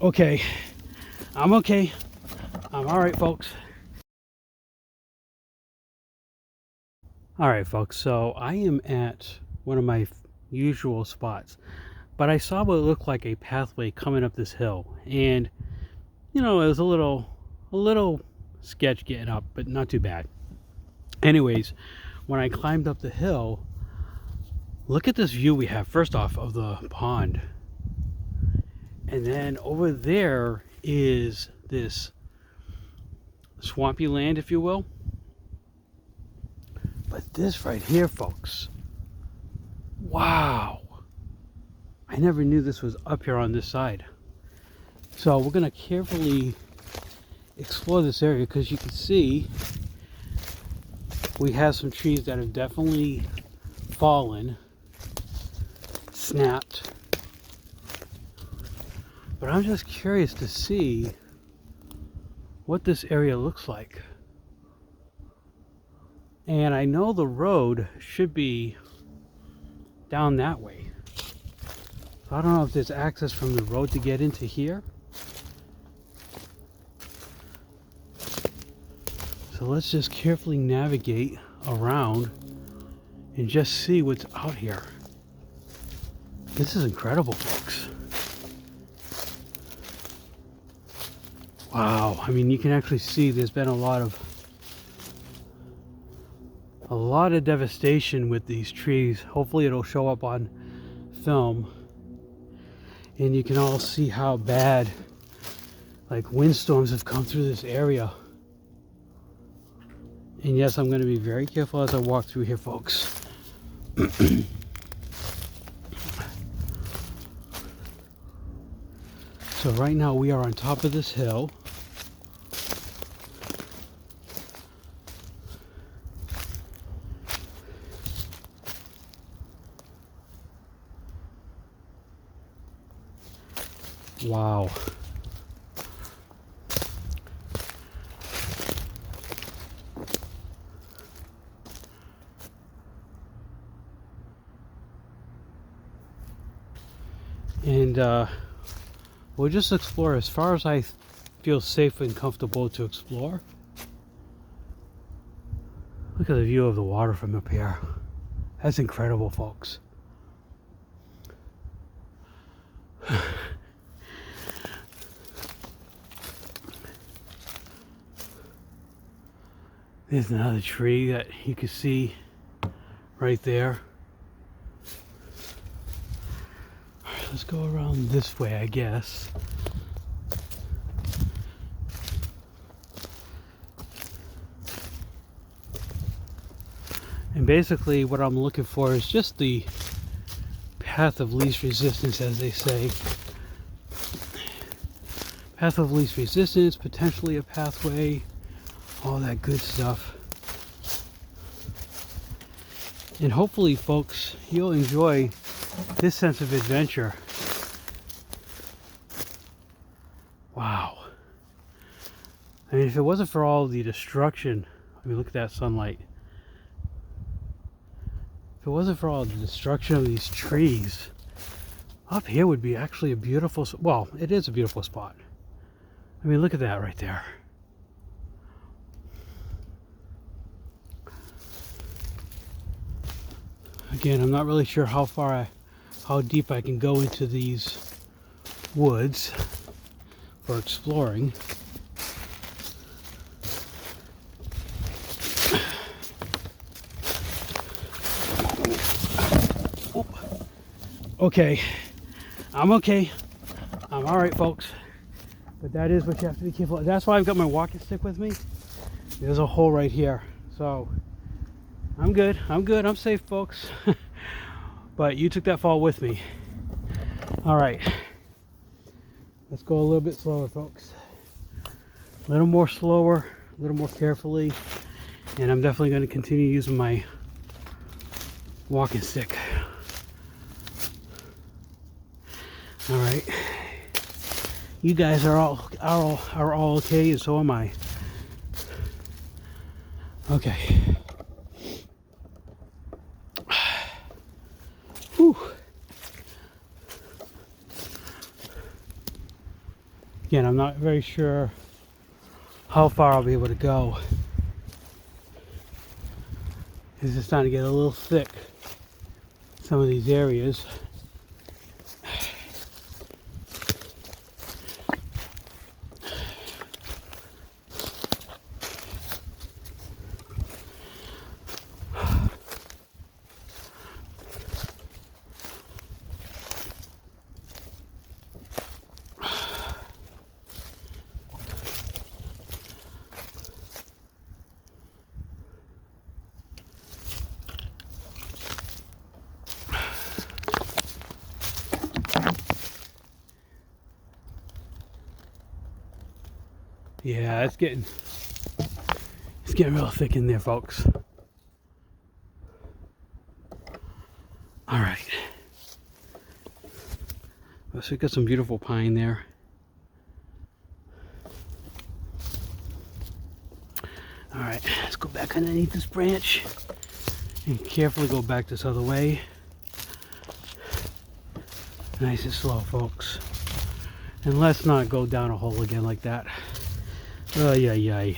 Okay, I'm okay. I'm all right, folks. All right, folks. So I am at one of my usual spots, but I saw what looked like a pathway coming up this hill, and you know, it was a little sketch getting up, but not too bad. Anyways, when I climbed up the hill, look at this view we have. First off, of the pond, and then over there is this swampy land, if you will. But this right here, folks, wow, I never knew this was up here on this side. So we're gonna carefully explore this area, because you can see we have some trees that have definitely fallen, snapped, but I'm just curious to see what this area looks like. And I know the road should be down that way. So I don't know if there's access from the road to get into here. So let's just carefully navigate around and just see what's out here. This is incredible, folks. Wow, I mean, you can actually see there's been a lot of devastation with these trees. Hopefully it'll show up on film, and you can all see how bad like windstorms have come through this area. And yes, I'm going to be very careful as I walk through here, folks. So right now we are on top of this hill. Wow. And we'll just explore as far as I feel safe and comfortable to explore. Look at the view of the water from up here. That's incredible, folks. There's another tree that you can see right there. Let's go around this way, I guess. And basically what I'm looking for is just the path of least resistance, as they say. Path of least resistance, potentially a pathway, all that good stuff. And hopefully, folks, you'll enjoy this sense of adventure. Wow. I mean, if it wasn't for all the destruction, I mean, look at that sunlight. If it wasn't for all the destruction of these trees, up here would be actually a beautiful, well, it is a beautiful spot. I mean, look at that right there. Again, I'm not really sure how deep I can go into these woods for exploring. Okay, I'm okay. I'm all right, folks. But that is what you have to be careful of. That's why I've got my walking stick with me. There's a hole right here, so I'm good. I'm safe, folks. But you took that fall with me. All right, let's go a little bit slower, folks. A little more slower, a little more carefully, and I'm definitely going to continue using my walking stick. All right, you guys are all okay, and so am I. Okay. Whew. Again, I'm not very sure how far I'll be able to go. It's just starting to get a little thick, some of these areas. Yeah, it's getting real thick in there, folks. All right. So we got some beautiful pine there. All right, let's go back underneath this branch and carefully go back this other way. Nice and slow, folks. And let's not go down a hole again like that. Oh, yeah. You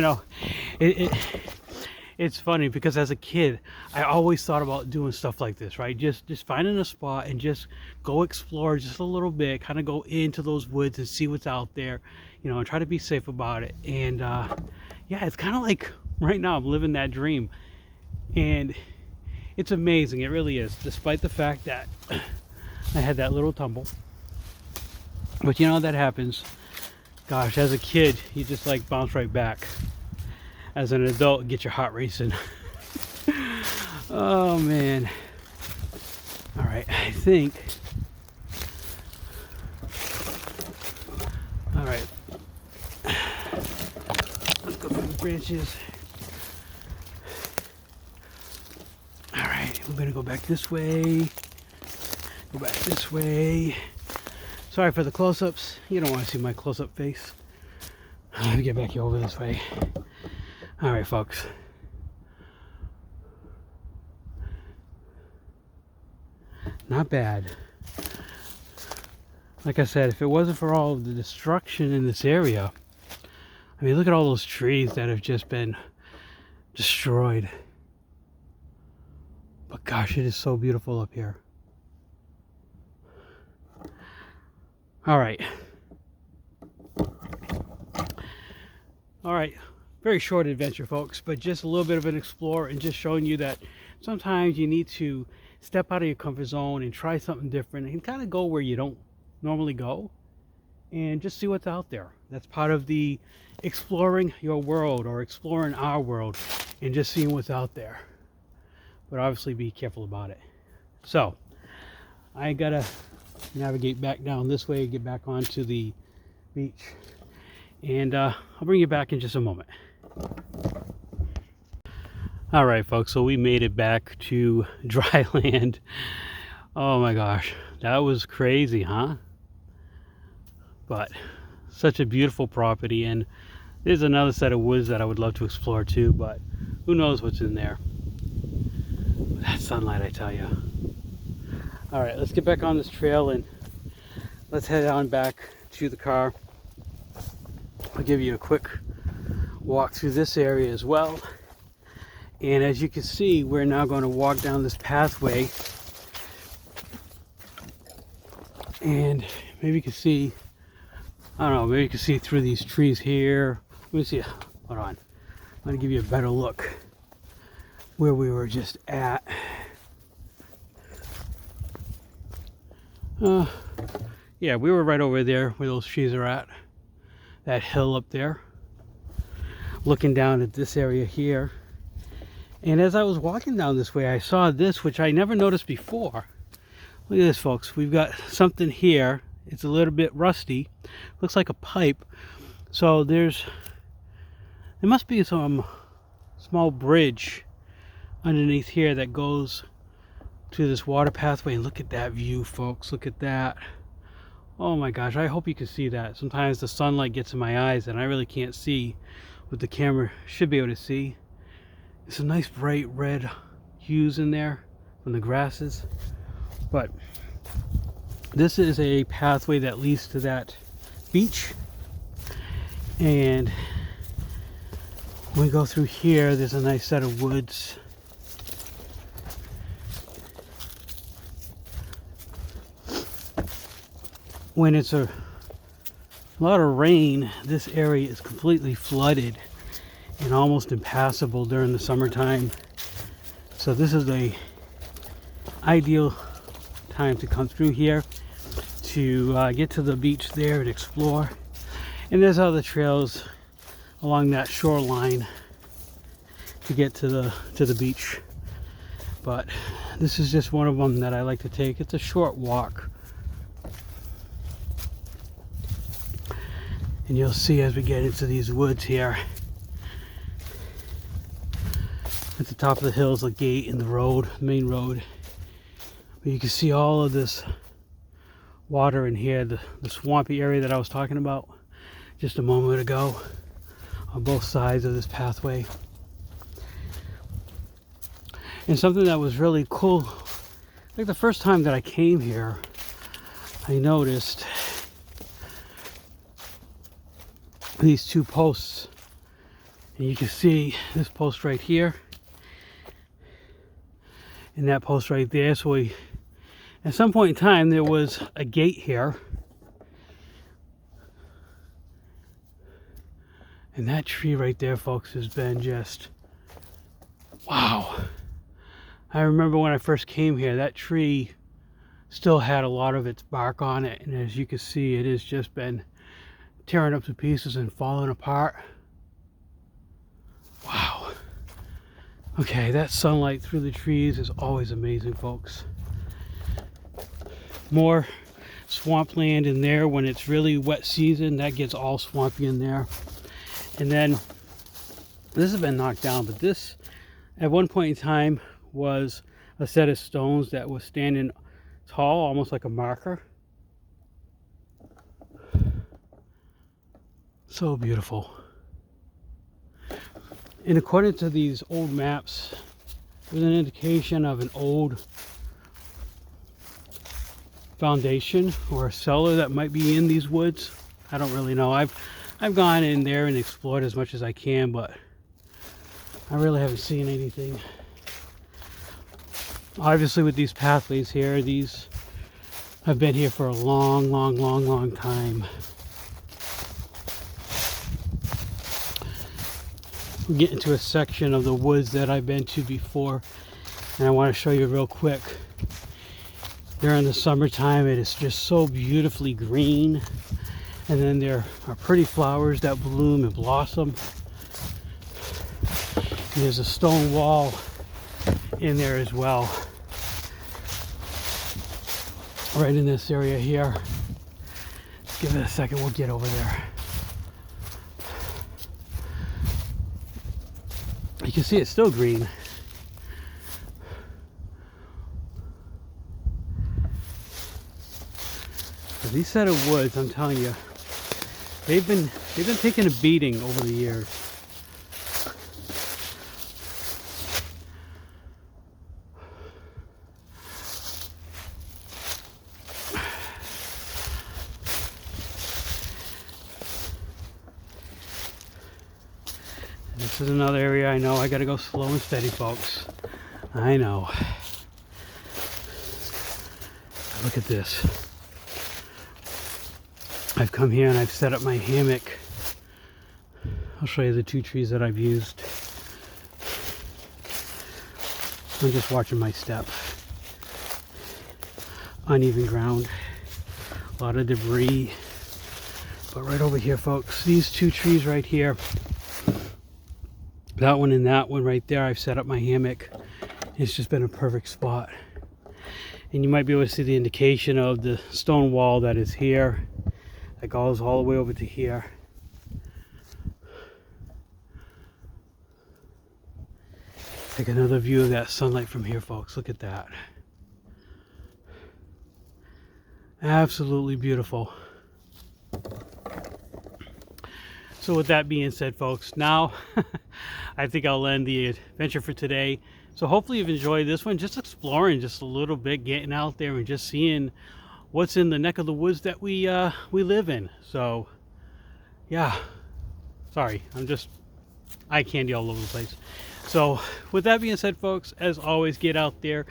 know, it's funny because as a kid, I always thought about doing stuff like this, right? Just finding a spot and just go explore just a little bit, kind of go into those woods and see what's out there, you know, and try to be safe about it. And yeah, it's kind of like right now I'm living that dream. And it's amazing, it really is, despite the fact that I had that little tumble. But you know, that happens. Gosh, as a kid, you just like bounce right back. As an adult, get your heart racing. Oh man. All right, I think. All right. Let's go through the branches. All right, we're gonna go back this way. Go back this way. Sorry for the close-ups. You don't want to see my close-up face. Let me get back over this way. All right, folks. Not bad. Like I said, if it wasn't for all of the destruction in this area, I mean, look at all those trees that have just been destroyed. But gosh, it is so beautiful up here. All right. Very short adventure, folks, but just a little bit of an explore and just showing you that sometimes you need to step out of your comfort zone and try something different and kind of go where you don't normally go and just see what's out there. That's part of the exploring your world or exploring our world and just seeing what's out there. But obviously be careful about it. So I gotta navigate back down this way, get back onto the beach, and I'll bring you back in just a moment. All right, folks, so we made it back to dry land. Oh my gosh, that was crazy, huh? But such a beautiful property, and there's another set of woods that I would love to explore too, but who knows what's in there. That sunlight, I tell you. All right, let's get back on this trail and let's head on back to the car. I'll give you a quick walk through this area as well. And as you can see, we're now going to walk down this pathway. And maybe you can see, I don't know, maybe you can see through these trees here. Let me see, hold on. I'm going to give you a better look where we were just at. Yeah, we were right over there where those trees are at. That hill up there. Looking down at this area here. And as I was walking down this way, I saw this, which I never noticed before. Look at this, folks. We've got something here. It's a little bit rusty. Looks like a pipe. So there must be some small bridge underneath here that goes to this water pathway. And look at that view, folks. Look at that. Oh my gosh, I hope you can see that. Sometimes the sunlight gets in my eyes and I really can't see what the camera should be able to see. There's some nice bright red hues in there. from the grasses. But this is a pathway that leads to that beach, and when we go through here, there's a nice set of woods. When it's a lot of rain, this area is completely flooded and almost impassable during the summertime. So this is the ideal time to come through here to get to the beach there and explore. And there's other trails along that shoreline to get to the beach, but this is just one of them that I like to take. It's a short walk, and you'll see as we get into these woods here, at the top of the hill is a gate in the road, main road. But you can see all of this water in here, the swampy area that I was talking about just a moment ago, on both sides of this pathway. And something that was really cool, like the first time that I came here, I noticed these two posts, and you can see this post right here and that post right there. So at some point in time, there was a gate here, and that tree right there, folks, has been just wow. I remember when I first came here, that tree still had a lot of its bark on it, and as you can see, it has just been tearing up to pieces and falling apart. Wow. Okay, that sunlight through the trees is always amazing, folks. More swampland in there when it's really wet season. That gets all swampy in there. And then this has been knocked down, but this at one point in time was a set of stones that was standing tall, almost like a marker. So beautiful. And according to these old maps, there's an indication of an old foundation or a cellar that might be in these woods. I don't really know. I've gone in there and explored as much as I can, but I really haven't seen anything. Obviously with these pathways here, these have been here for a long time. We get into a section of the woods that I've been to before, and I want to show you real quick. During the summertime, it is just so beautifully green, and then there are pretty flowers that bloom and blossom. And there's a stone wall in there as well, right in this area here. Just give it a second, we'll get over there. You can see it's still green. But these set of woods, I'm telling you, they've been taking a beating over the years. This is another area I know I gotta go slow and steady, folks. I know. Look at this. I've come here and I've set up my hammock. I'll show you the two trees that I've used. I'm just watching my step. Uneven ground. A lot of debris. But right over here, folks, these two trees right here, that one and that one right there, I've set up my hammock. It's just been a perfect spot. And you might be able to see the indication of the stone wall that is here. That goes all the way over to here. Take another view of that sunlight from here, folks. Look at that. Absolutely beautiful. So with that being said, folks, now I think I'll end the adventure for today. So hopefully you've enjoyed this one, just exploring just a little bit, getting out there and just seeing what's in the neck of the woods that we live in. So yeah, sorry, I'm just eye candy all over the place. So with that being said, folks, as always, get out there,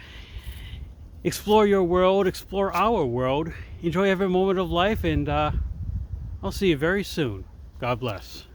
explore your world, explore our world, enjoy every moment of life, and I'll see you very soon. God bless.